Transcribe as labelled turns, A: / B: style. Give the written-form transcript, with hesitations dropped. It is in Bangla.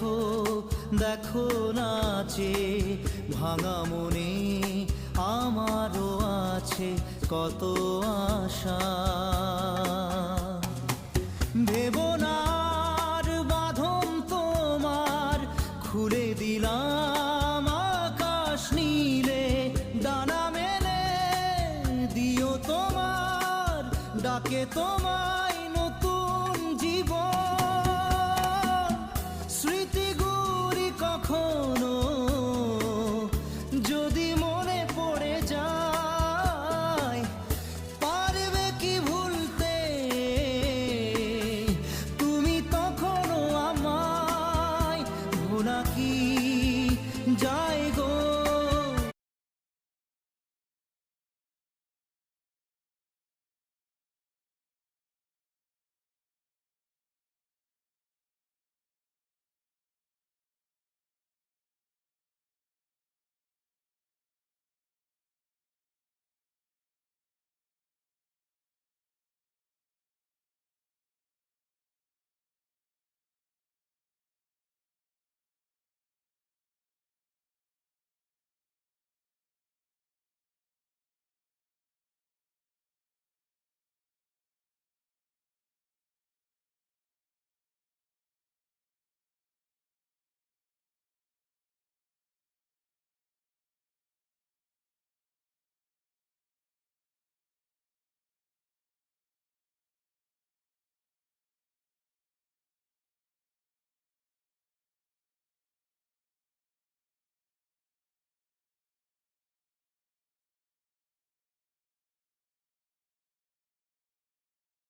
A: দেখো দেখো নাচে ভাঙা মনে আমারও আছে কত আশা। ভেবো না আর বাঁধন তোমার, খুলে দিলাম আকাশ নীলে। ডানা মেলে দিও তোমার ডাকে তোমায় নতুন জীবন। স্মৃতিগুলি কখনো যদি